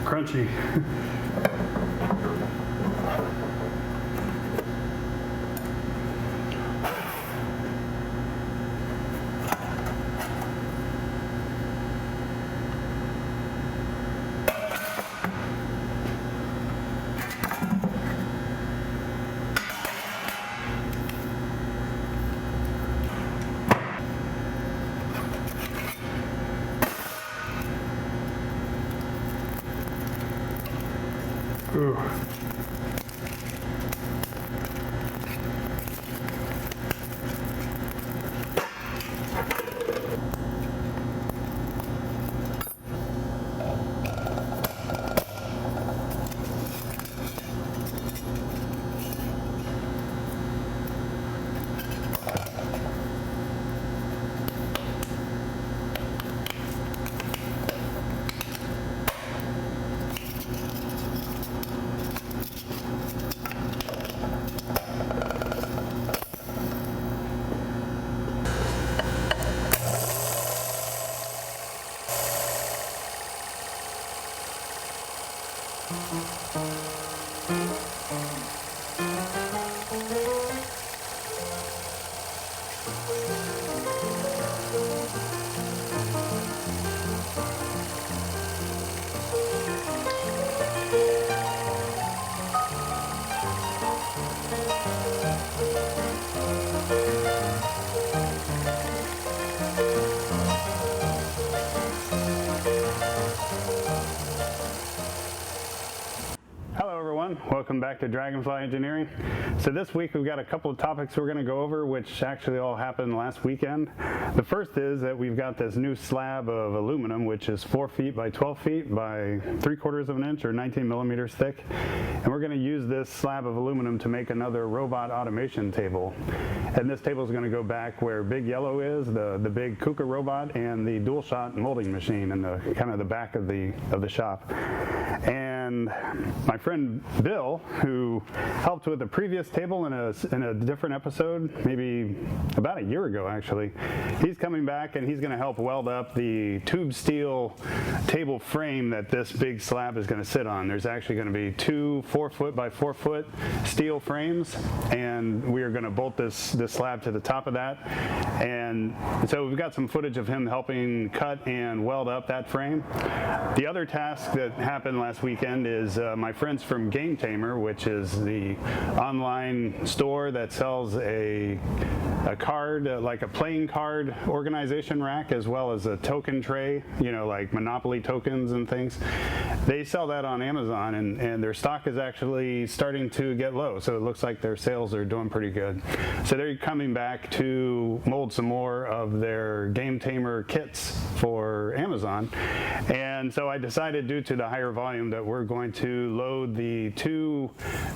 crunchy. Ooh. Welcome back to Dragonfly Engineering. So this week we've got a couple of topics we're going to go over, which actually all happened last weekend. The first is that we've got this new slab of aluminum, which is 4 feet by 12 feet by 3/4 of an inch or 19 millimeters thick. And we're going to use this slab of aluminum to make another robot automation table. And this table is going to go back where Big Yellow is, the big KUKA robot, and the dual shot molding machine in the kind of the back of the shop. And my friend Bill, who helped with the previous table in a different episode, maybe about a year ago actually, he's coming back and he's going to help weld up the tube steel table frame that this big slab is going to sit on. There's actually going to be two 4 foot by 4 foot steel frames, and we are going to bolt this slab to the top of that. And so we've got some footage of him helping cut and weld up that frame. The other task that happened last weekend is my friends from Game Tamer, which is the online store that sells a card, like a playing card organization rack, as well as a token tray, you know, like Monopoly tokens and things. They sell that on Amazon, and their stock is actually starting to get low, so it looks like their sales are doing pretty good. So they're coming back to mold some more of their Game Tamer kits for Amazon. And so I decided, due to the higher volume, that we're going to load the two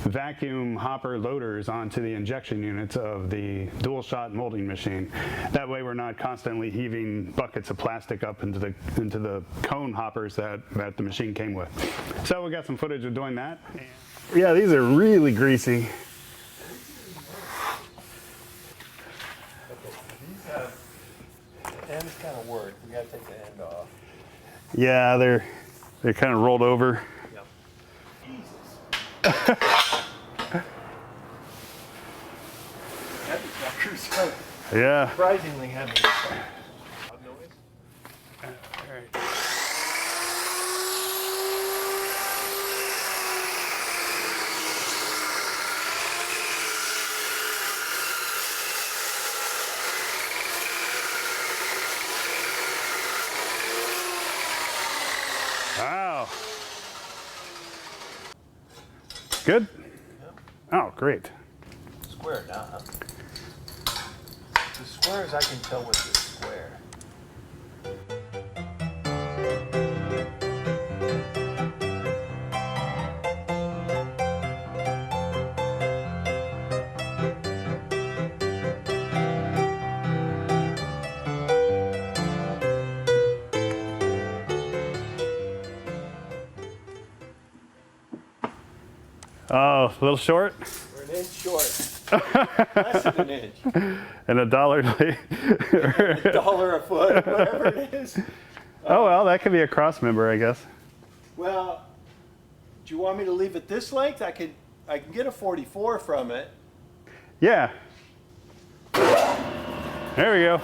vacuum hopper loaders onto the injection units of the dual shot molding machine. That way we're not constantly heaving buckets of plastic up into the cone hoppers that the machine came with. So we got some footage of doing that. Yeah, these are really greasy. These have the ends kind of work. We got to take the end off. Yeah, they're kind of rolled over. Yep. Jesus. Heavy suckers. Yeah. Surprisingly heavy. Loud noise. All right. Wow. Good? Yep. Oh, great. Square now, huh? The squares I can tell with the square. Oh, a little short? We're an inch short. Less than an inch. And $1 $1 a foot, whatever it is. Oh, well, that could be a cross member, I guess. Well, Do you want me to leave it this length? I can get a 44 from it. Yeah. There we go.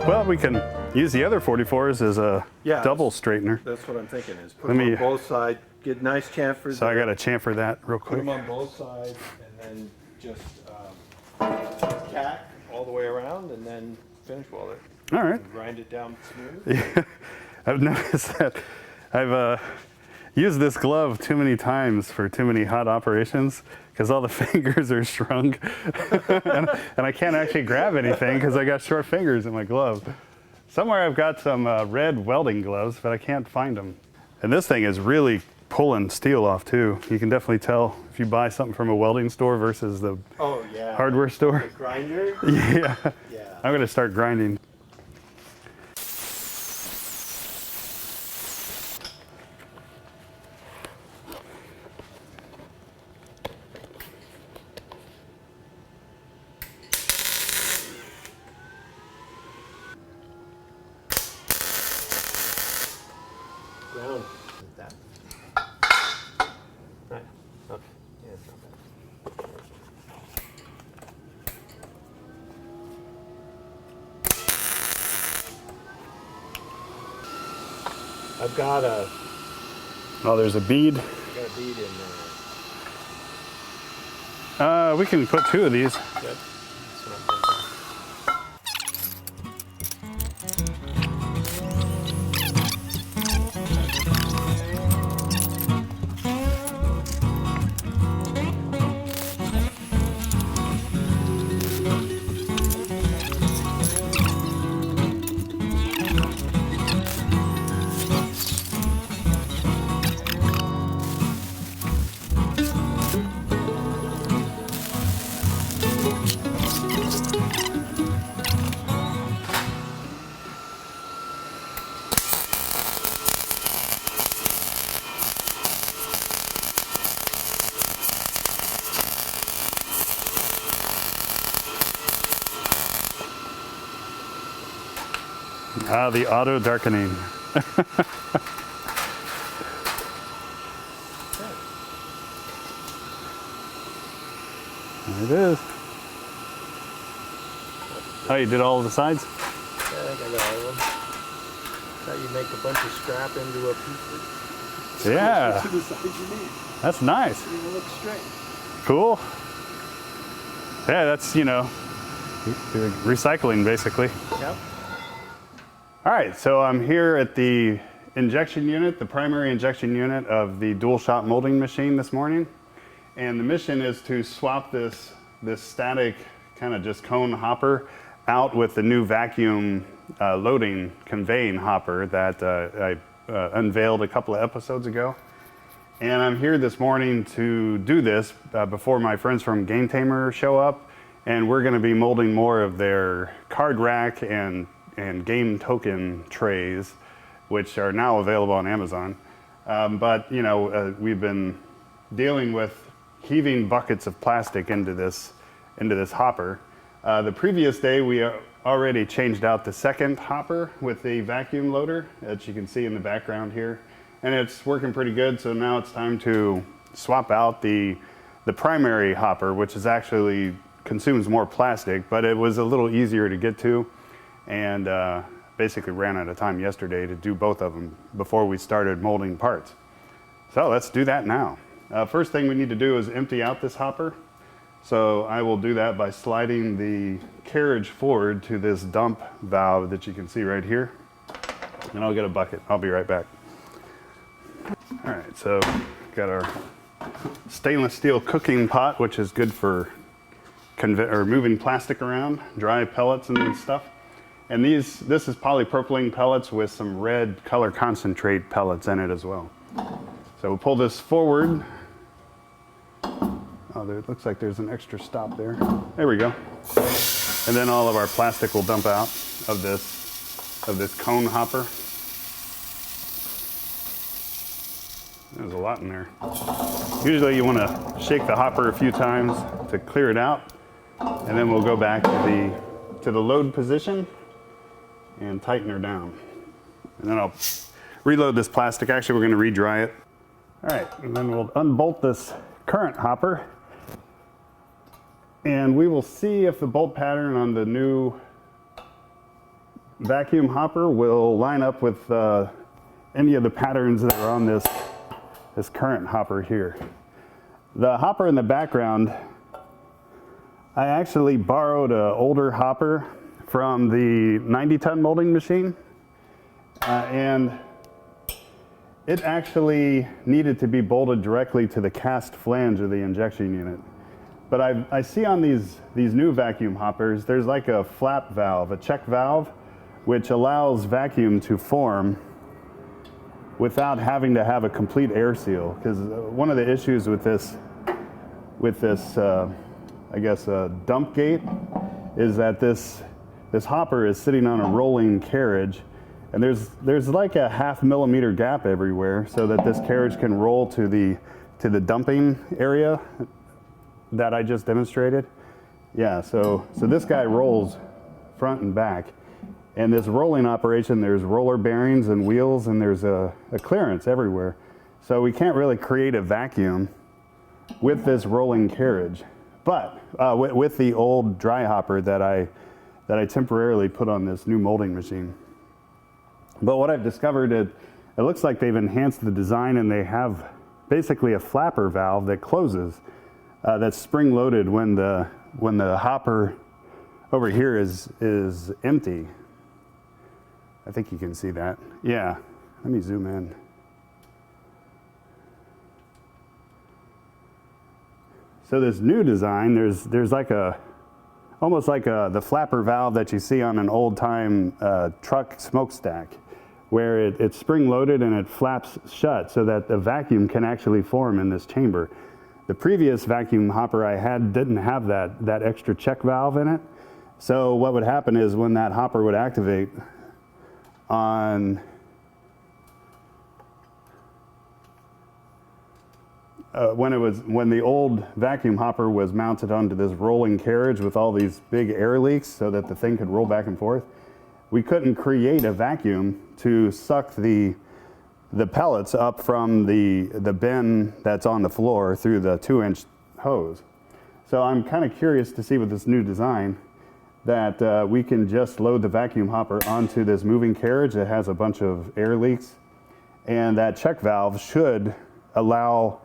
Well, we can use the other 44s as a double straightener. That's what I'm thinking is put Let them me- on both sides, get nice chamfers. So I got to chamfer that real Put quick. them on both sides and then just tack all the way around and then finish weld it. All right. Grind it down smooth. I've noticed that I've used this glove too many times for too many hot operations because all the fingers are shrunk and I can't actually grab anything because I got short fingers in my glove. Somewhere I've got some red welding gloves, but I can't find them. And this thing is really pulling steel off too. You can definitely tell if you buy something from a welding store versus the hardware store. The grinder? Yeah. Yeah. I'm going to start grinding. Ground. That. Right. Okay. Yeah, it's not bad. I've got a Oh, there's a bead. bead in there. We can put two of these. Good. That's what I'm thinking. Ah, the auto darkening. There it is. Oh, you did all of the sides? Yeah, I think I got all of them. That's how you make a bunch of scrap into a piece. Yeah, To the size you need. that's nice. So you look straight. Cool. Yeah, that's, you know, recycling basically. Yep. All right, so I'm here at the injection unit, the primary injection unit of the dual shot molding machine this morning. And the mission is to swap this static kind of just cone hopper out with the new vacuum loading conveying hopper that I unveiled a couple of episodes ago. And I'm here this morning to do this before my friends from Game Tamer show up. And we're going to be molding more of their card rack and game token trays, which are now available on Amazon. But you know, we've been dealing with heaving buckets of plastic into this hopper. The previous day, we already changed out the second hopper with the vacuum loader, as you can see in the background here, and it's working pretty good. So now it's time to swap out the primary hopper, which is actually consumes more plastic, but it was a little easier to get to, and basically ran out of time yesterday to do both of them before we started molding parts. So let's do that now. First thing we need to do is empty out this hopper. So I will do that by sliding the carriage forward to this dump valve that you can see right here. And I'll get a bucket. I'll be right back. All right, so got our stainless steel cooking pot, which is good for moving plastic around, dry pellets and stuff. And this is polypropylene pellets with some red color concentrate pellets in it as well. So we'll pull this forward. Oh, it looks like there's an extra stop there. There we go. And then all of our plastic will dump out of this cone hopper. There's a lot in there. Usually you want to shake the hopper a few times to clear it out, and then we'll go back to the load position and tighten her down. And then I'll reload this plastic. Actually, we're going to re-dry it. All right, and then we'll unbolt this current hopper, and we will see if the bolt pattern on the new vacuum hopper will line up with any of the patterns that are on this current hopper here. The hopper in the background, I actually borrowed an older hopper from the 90-ton molding machine, and it actually needed to be bolted directly to the cast flange of the injection unit. But I see on these new vacuum hoppers, there's like a flap valve, a check valve, which allows vacuum to form without having to have a complete air seal. Because one of the issues with this I guess dump gate is that this hopper is sitting on a rolling carriage, and there's like a 0.5 millimeter gap everywhere so that this carriage can roll to the dumping area that I just demonstrated. Yeah, so this guy rolls front and back. And this rolling operation, there's roller bearings and wheels, and there's a clearance everywhere. So we can't really create a vacuum with this rolling carriage. But with the old dry hopper that I temporarily put on this new molding machine. But what I've discovered, it looks like they've enhanced the design, and they have basically a flapper valve that closes, that's spring loaded when the hopper over here is empty. I think you can see that. Yeah, let me zoom in. So this new design, there's like almost like the flapper valve that you see on an old time truck smokestack, where it's spring loaded and it flaps shut so that the vacuum can actually form in this chamber. The previous vacuum hopper I had didn't have that extra check valve in it. So what would happen is when that hopper would activate when the old vacuum hopper was mounted onto this rolling carriage with all these big air leaks so that the thing could roll back and forth, we couldn't create a vacuum to suck the pellets up from the bin that's on the floor through the 2-inch hose. So I'm kind of curious to see with this new design that we can just load the vacuum hopper onto this moving carriage that has a bunch of air leaks, and that check valve should allow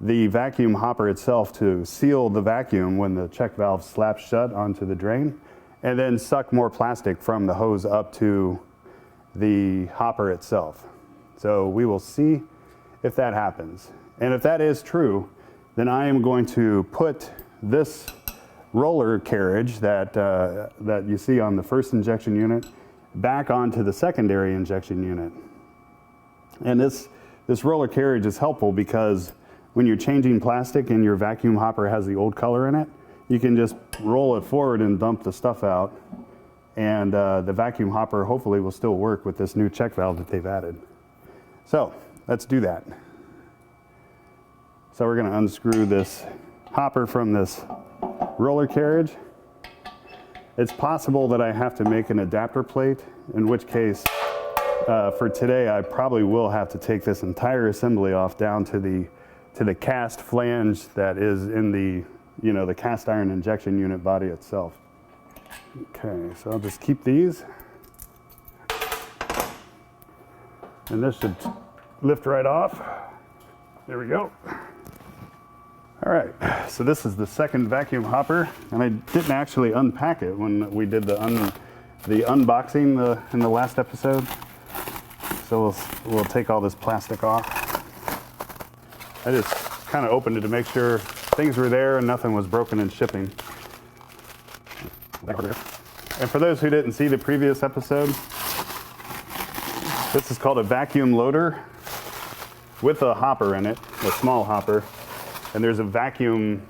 the vacuum hopper itself to seal the vacuum when the check valve slaps shut onto the drain, and then suck more plastic from the hose up to the hopper itself. So we will see if that happens. And if that is true, then I am going to put this roller carriage that you see on the first injection unit back onto the secondary injection unit. And this roller carriage is helpful because when you're changing plastic and your vacuum hopper has the old color in it, you can just roll it forward and dump the stuff out, and the vacuum hopper hopefully will still work with this new check valve that they've added. So let's do that. So we're going to unscrew this hopper from this roller carriage. It's possible that I have to make an adapter plate, in which case for today I probably will have to take this entire assembly off down to the cast flange that is in the cast iron injection unit body itself. Okay, so I'll just keep these, and this should lift right off. There we go. All right, so this is the second vacuum hopper, and I didn't actually unpack it when we did the unboxing in the last episode. So we'll take all this plastic off. I just kind of opened it to make sure things were there and nothing was broken in shipping. And for those who didn't see the previous episode, this is called a vacuum loader with a hopper in it, a small hopper. And there's a vacuum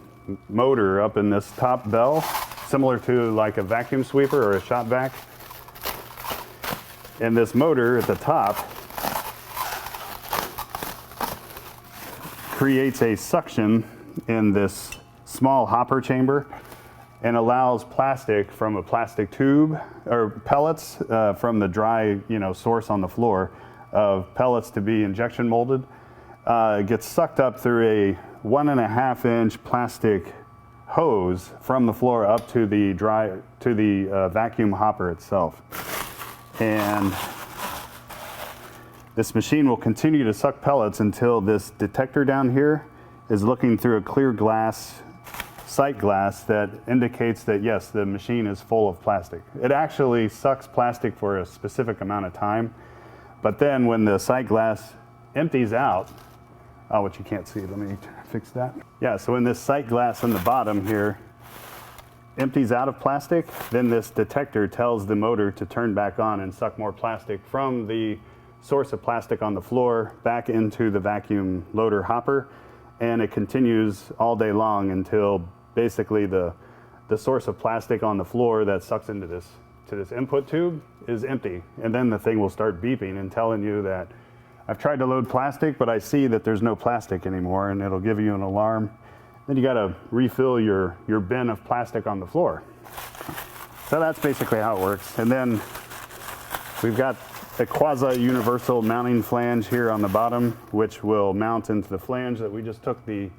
motor up in this top bell, similar to like a vacuum sweeper or a shop vac. And this motor at the top creates a suction in this small hopper chamber and allows plastic from a plastic tube or pellets from the dry, source on the floor of pellets to be injection molded. It gets sucked up through a 1.5-inch plastic hose from the floor up to the vacuum hopper itself. And this machine will continue to suck pellets until this detector down here is looking through a clear glass, sight glass, that indicates that yes, the machine is full of plastic. It actually sucks plastic for a specific amount of time, but then when the sight glass empties out, which you can't see, let me fix that. Yeah, so when this sight glass on the bottom here empties out of plastic, then this detector tells the motor to turn back on and suck more plastic from the source of plastic on the floor back into the vacuum loader hopper, and it continues all day long until basically the source of plastic on the floor that sucks into this input tube is empty, and then the thing will start beeping and telling you that I've tried to load plastic, but I see that there's no plastic anymore, and it'll give you an alarm. Then you got to refill your bin of plastic on the floor. So that's basically how it works. And then we've got a quasi-universal mounting flange here on the bottom, which will mount into the flange that we just took the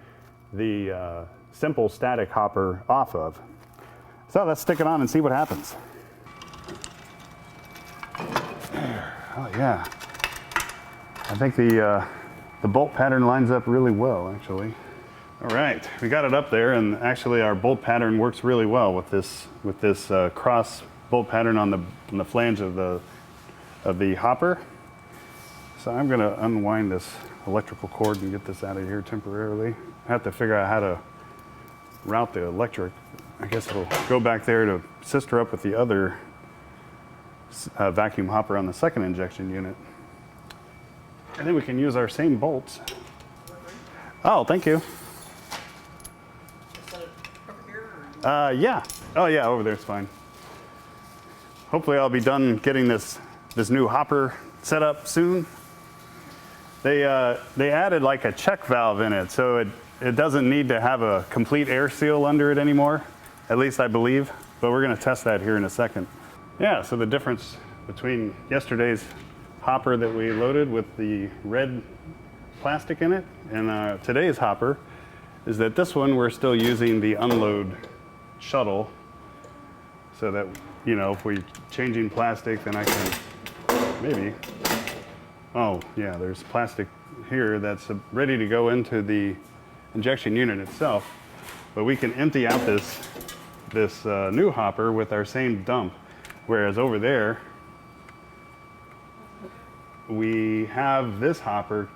simple static hopper off of. So let's stick it on and see what happens. Oh yeah. I think the bolt pattern lines up really well, actually. All right, we got it up there, and actually our bolt pattern works really well with this cross bolt pattern on the flange of the hopper. So I'm going to unwind this electrical cord and get this out of here temporarily. I have to figure out how to route the electric. I guess it'll go back there to sister up with the other vacuum hopper on the second injection unit. And then we can use our same bolts. Oh, thank you. Yeah. Oh yeah, over there's fine. Hopefully I'll be done getting this new hopper set up soon. They added like a check valve in it, so it doesn't need to have a complete air seal under it anymore, at least I believe, but we're gonna test that here in a second. Yeah, so the difference between yesterday's hopper that we loaded with the red plastic in it and today's hopper is that this one we're still using the unload shuttle, so that if we're changing plastic, then I can maybe, oh yeah, there's plastic here that's ready to go into the injection unit itself, but we can empty out this new hopper with our same dump, whereas over there we have this hopper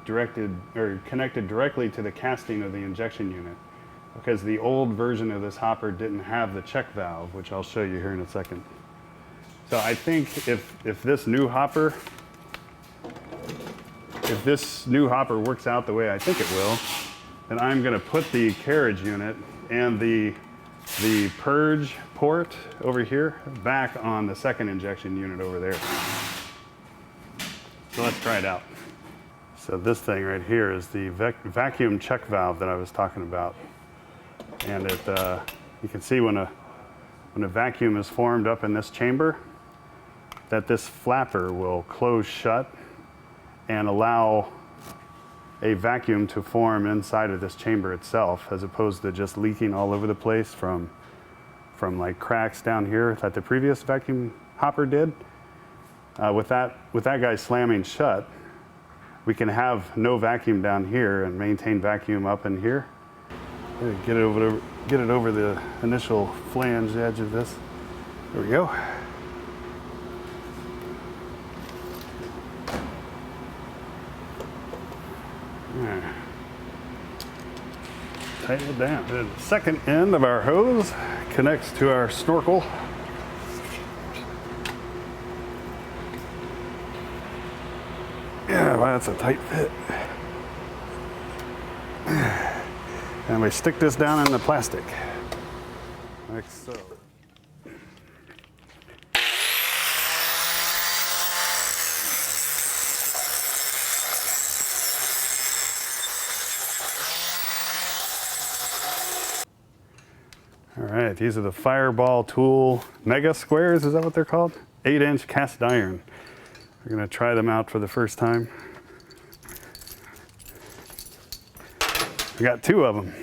connected directly to the casting of the injection unit, because the old version of this hopper didn't have the check valve, which I'll show you here in a second. So I think if this new hopper works out the way I think it will, then I'm going to put the carriage unit and the purge port over here back on the second injection unit over there. So let's try it out. So this thing right here is the vacuum check valve that I was talking about. And you can see when a vacuum is formed up in this chamber, that this flapper will close shut and allow a vacuum to form inside of this chamber itself, as opposed to just leaking all over the place from like cracks down here that the previous vacuum hopper did. With that guy slamming shut, we can have no vacuum down here and maintain vacuum up in here. Get it over the initial flange edge of this. There we go. Right. Tighten it down. The second end of our hose connects to our snorkel Yeah, well, that's a tight fit. And we stick this down in the plastic, like so. All right, these are the Fireball Tool Mega Squares, is that what they're called? 8-inch cast iron. We're gonna try them out for the first time. We got 2 of them.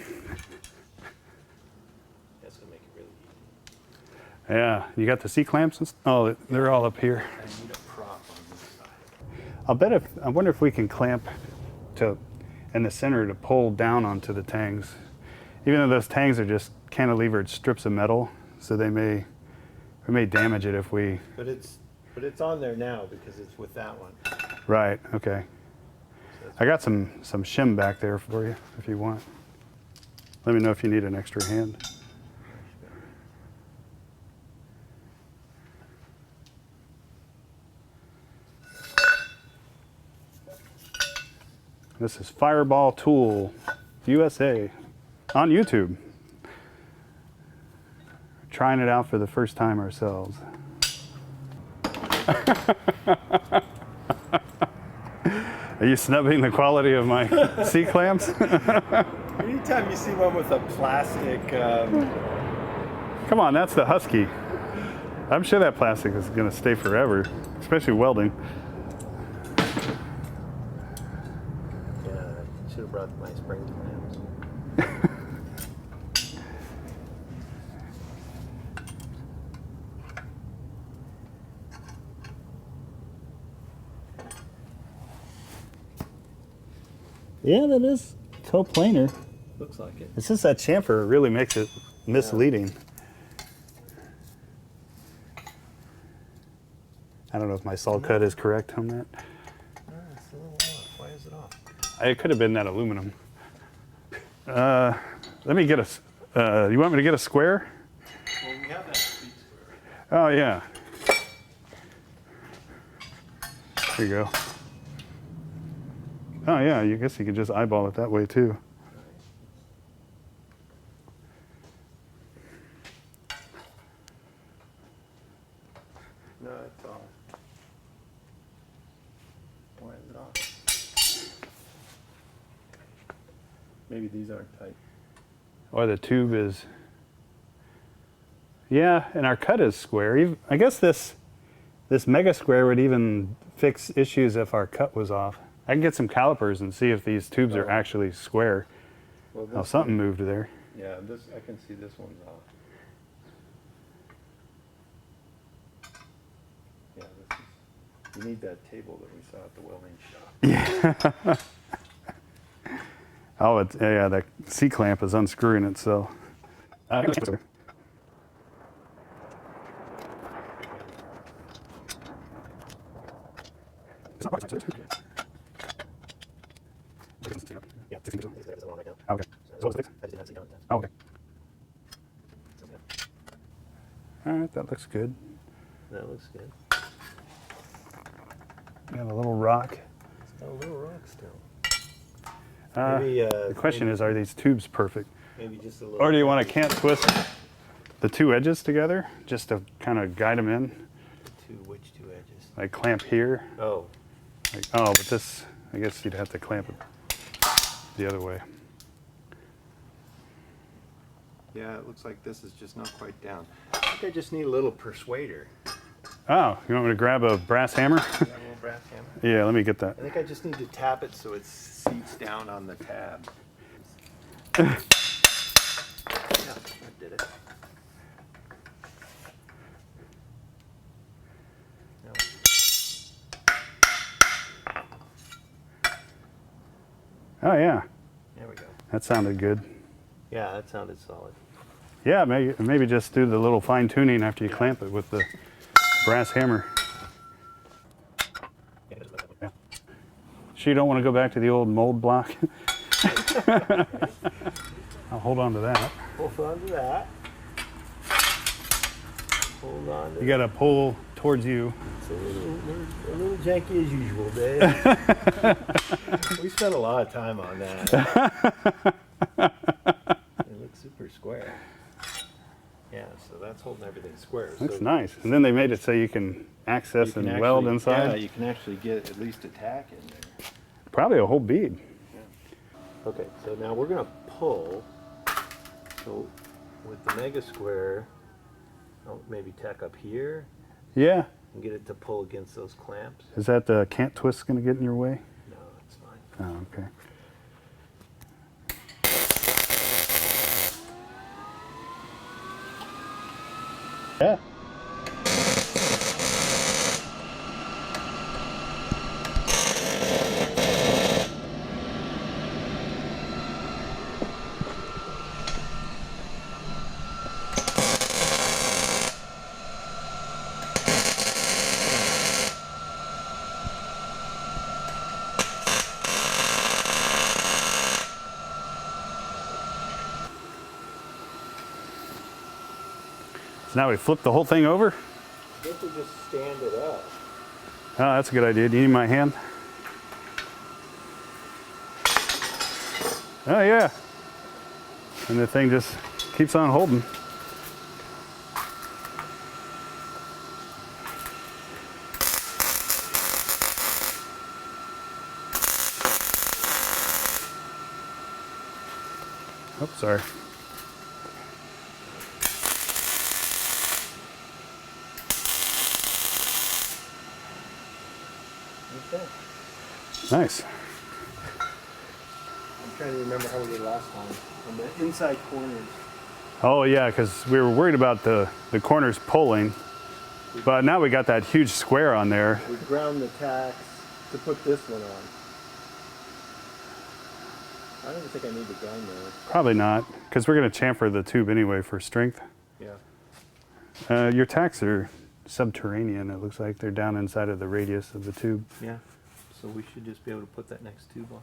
That's gonna make it really easy. Yeah, you got the C-clamps? Oh, they're all up here. I need a prop on this side. I wonder if we can clamp in the center to pull down onto the tangs. Even though those tangs are just cantilevered strips of metal, so we may damage it if we... But it's on there now because it's with that one. Right, okay. I got some shim back there for you if you want. Let me know if you need an extra hand. This is Fireball Tool USA on YouTube. Trying it out for the first time ourselves. Are you snubbing the quality of my C-clamps? Anytime you see one with a plastic... Come on, that's the Husky. I'm sure that plastic is going to stay forever, especially welding. Yeah, I should have brought my spring clamps. Yeah, that is toe planer. Looks like it. It's just that chamfer really makes it misleading. I don't know if my saw cut is correct on that. It's a little off. Why is it off? It could have been that aluminum. Let me get you want me to get a square? Well, we have that speed square. Oh, yeah. There you go. Oh, yeah, I guess you could just eyeball it that way, too. No, it's off. Why is it off? Maybe these aren't tight. Or the tube is... Yeah, and our cut is square. I guess this mega square would even fix issues if our cut was off. I can get some calipers and see if these tubes are actually square. Well, Oh, something moved there. Yeah, I can see this one's off. Yeah, you need that table that we saw at the welding shop. Yeah. Oh, yeah, that C-clamp is unscrewing itself. Yeah, Okay. Okay. All right, that looks good. That looks good. Got a little rock. It's got a little rock still. The question is, are these tubes perfect? Maybe just a little. Or do you want to can't twist the 2 edges together just to kind of guide them in? Which 2 edges? Like clamp here. Oh. But this, I guess you'd have to clamp it the other way. Yeah, it looks like this is just not quite down. I think I just need a little persuader. Oh, you want me to grab a brass hammer? Yeah, a little brass hammer. Yeah, let me get that. I think I just need to tap it so it seats down on the tab. Yeah, that did it. No. Oh, yeah. There we go. That sounded good. Yeah, that sounded solid. Yeah, maybe just do the little fine tuning after you clamp it with the brass hammer. Yeah. Sure you don't want to go back to the old mold block? I'll hold on to that. Hold on to that. Hold on to You got to pull towards you. It's a little janky as usual, Dave. We spent a lot of time on that. It looks super square. Yeah, so that's holding everything square. That's so nice. And then they made it so you can access you can and weld actually- inside. Yeah, you can actually get at least a tack in there. Probably a whole bead. Okay, so now we're going to pull. So with the mega square, I'll maybe tack up here Yeah. and get it to pull against those clamps. Is that the can't twist going to get in your way? No, it's fine. Oh, okay. Yeah. So now we flip the whole thing over? I guess we just stand it up. Oh, that's a good idea. Do you need my hand? Oh, yeah. And the thing just keeps on holding. Oops, sorry. Okay. Nice. I'm trying to remember how we did last time. On the inside corners. Oh, yeah, because we were worried about the corners pulling. But now we got that huge square on there. We ground the tacks to put this one on. I don't think I need the gun though. Probably not, because we're going to chamfer the tube anyway for strength. Yeah. Your tacks are subterranean. It looks like they're down inside of the radius of the tube. Yeah. So we should just be able to put that next tube on.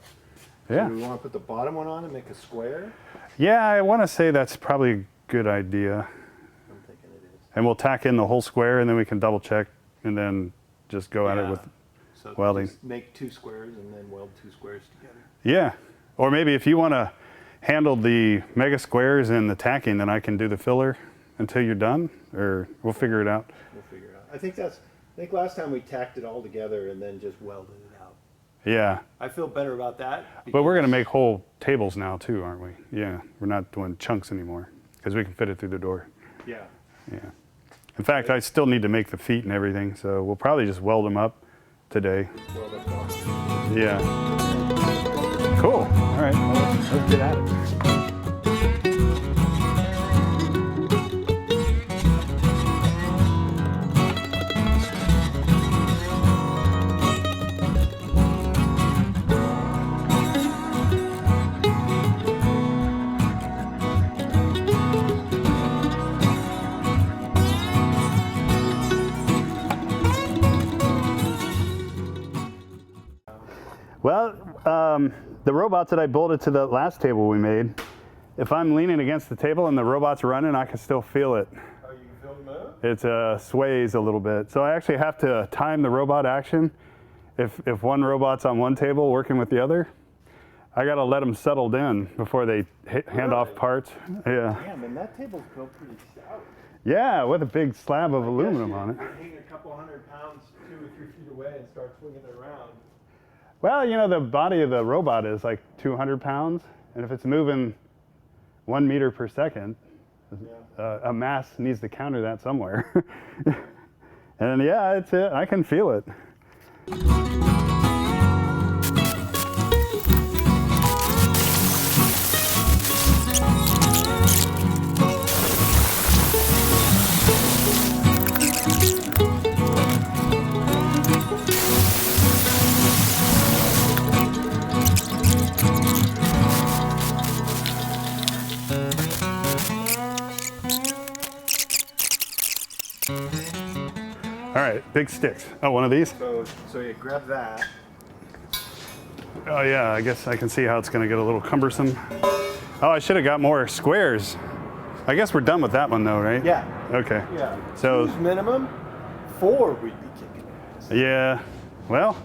Yeah. So do we want to put the bottom one on and make a square? Yeah, I want to say that's probably a good idea. I'm thinking it is. And we'll tack in the whole square, and then we can double check, and then just go at it with So welding. just make two squares and then weld two squares together. Yeah. Or maybe if you want to handle the mega squares and the tacking, then I can do the filler until you're done, or we'll figure it out. We'll figure it out. I think last time we tacked it all together and then just welded it out. Yeah. I feel better about that. But we're going to make whole tables now too, aren't we? Yeah. We're not doing chunks anymore because we can fit it through the door. Yeah. Yeah. In fact, I still need to make the feet and everything, so we'll probably just weld them up today. Weld it up. Yeah. Cool. All right. Well, let's get at it. Well, the robots that I bolted to the last table we made, if I'm leaning against the table and the robot's running, I can still feel it. Oh, you can feel the move? It sways a little bit. So I actually have to time the robot action. If one robot's on one table working with the other, I got to let them settled in before they hand off parts. Yeah. Damn, and that table's built pretty stout. Yeah, with a big slab of aluminum on it. You hang a couple 100 pounds 2 or 3 feet away and start swinging it around. Well, you know, the body of the robot is like 200 pounds, and if it's moving 1 meter per second, a mass needs to counter that somewhere. And yeah, it's it. I can feel it. All right, big sticks. Oh, one of these? So you grab that. Oh yeah, I guess I can see how it's gonna get a little cumbersome. Oh, I should have got more squares. I guess we're done with that one though, right? Yeah. Okay. Yeah. So Two's minimum. 4, we'd be kicking ass. Yeah. Well,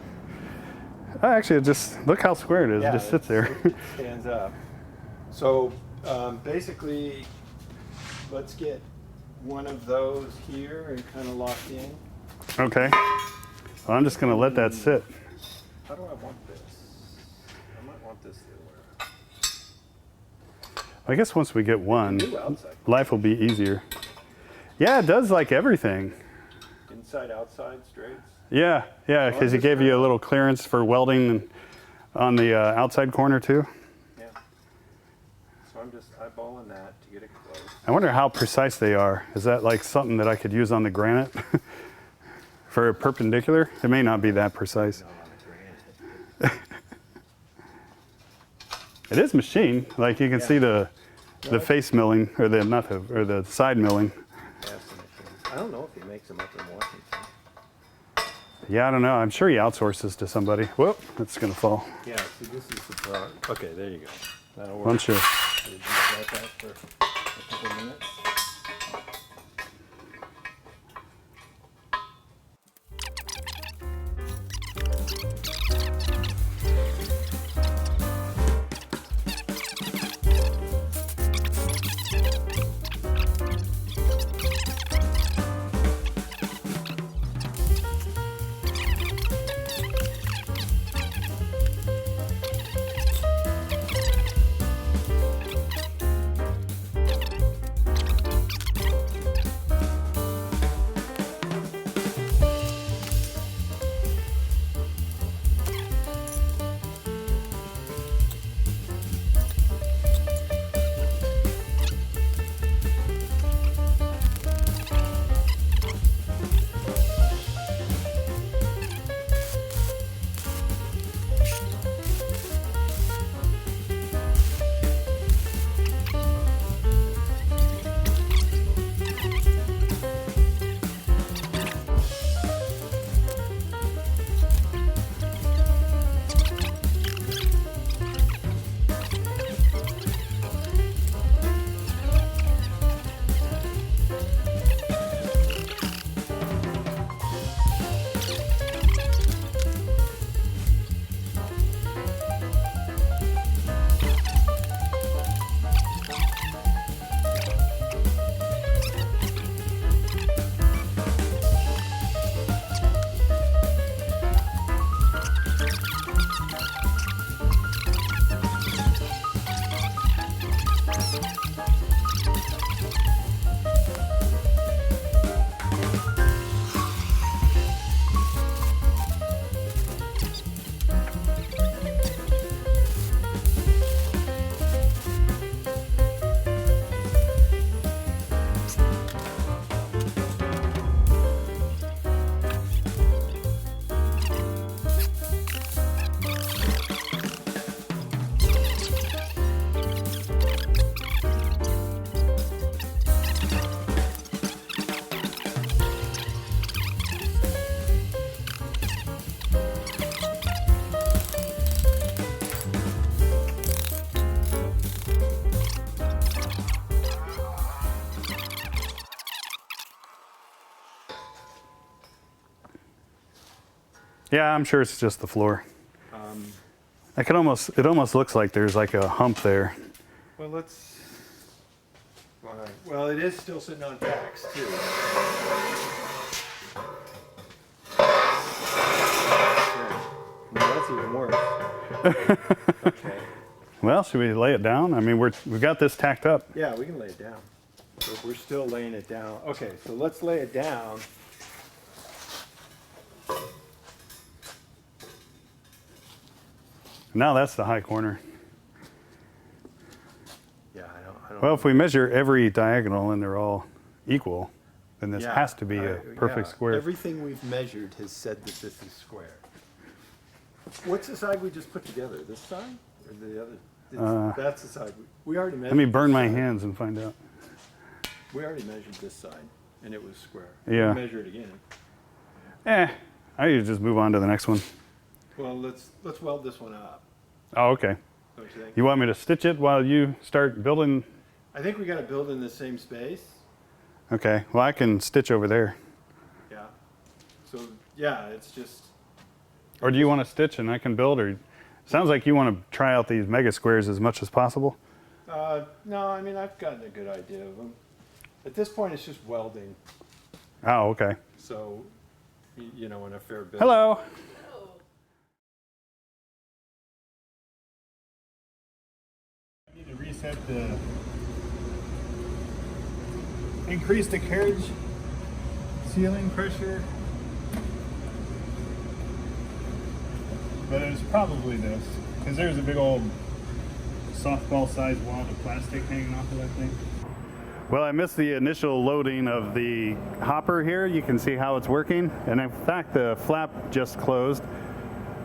actually, just look how square it is. Yeah, It just sits there. It stands up. So basically, let's get one of those here and kind of locked in. Okay. Well, I'm just going to let that sit. How do I want this? I might want this the other way. I guess once we get one, Do outside. life will be easier. Yeah, it does like everything. Inside, outside, straights. Yeah, because he gave you a little clearance for welding on the outside corner too. Yeah. So I'm just eyeballing that to get it close. I wonder how precise they are. Is that like something that I could use on the granite for a perpendicular? It may not be that precise. Not on the granite. It is machined. Like you can see the face milling or the side milling. I don't know if he makes them up in Washington. Yeah, I don't know. I'm sure he outsources to somebody. Whoop, that's gonna fall. Yeah, see, this is the front. Okay, there you go. That'll work. Bunch of Did you like that for a couple minutes? Yeah, I'm sure it's just the floor. It almost looks like there's like a hump there. Well, let's. All right. Well, it is still sitting on tacks too. Well, that's even worse. Okay. Well, should we lay it down? I mean, we've got this tacked up. Yeah, we can lay it down. So we're still laying it down. Okay, so let's lay it down. Now that's the high corner. Yeah, I don't. Well, if we measure every diagonal and they're all equal, then this has to be a perfect square. Everything we've measured has said that this is square. What's the side we just put together? This side or the other? That's the side we already measured. Let me burn my hands and find out. We already measured this side, and it was square. Yeah. We'll measure it again. I usually just move on to the next one. Well, let's weld this one up. Oh, okay. Don't you think? You want me to stitch it while you start building? I think we got to build in the same space. Okay. Well, I can stitch over there. Yeah. So yeah, it's just. Or do you want to stitch and I can build? Or sounds like you want to try out these mega squares as much as possible. No, I mean I've gotten a good idea of them. At this point, it's just welding. Oh, okay. So, you know, in a fair bit. Hello. I need to reset increase the carriage ceiling pressure. But it was probably this, because there's a big old softball-sized wad of plastic hanging off of that thing. Well, I missed the initial loading of the hopper here. You can see how it's working. And in fact, the flap just closed.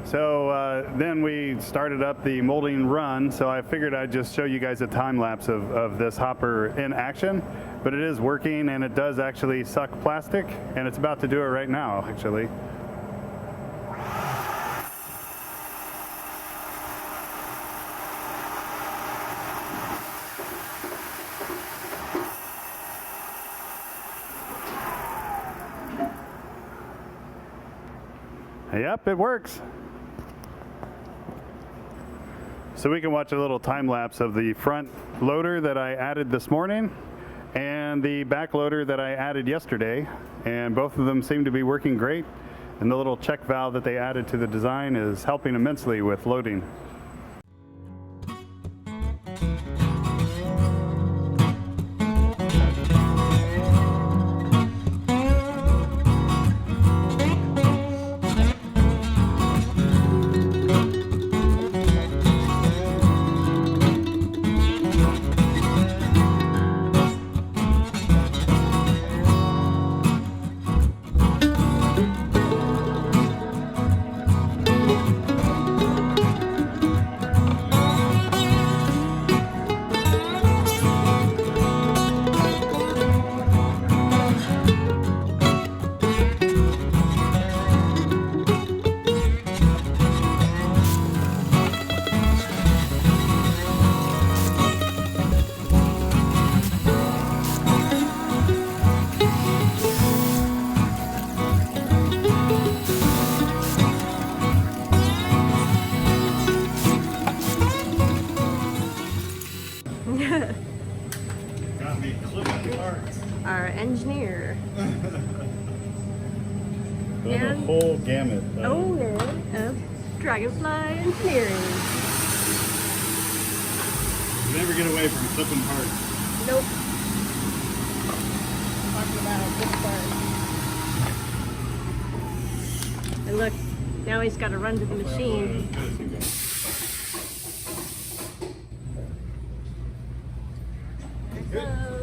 So then we started up the molding run. So I figured I'd just show you guys a time lapse of this hopper in action. But it is working and it does actually suck plastic. And it's about to do it right now, actually. Yep, it works. So we can watch a little time lapse of the front loader that I added this morning and the back loader that I added yesterday, and both of them seem to be working great, and the little check valve that they added to the design is helping immensely with loading. Got me clipping parts. Our engineer. The whole gamut. Owner of Dragonfly Engineering. You never get away from clipping parts. Nope. Talking about this part. And look, now he's got to run to the machine. There it goes.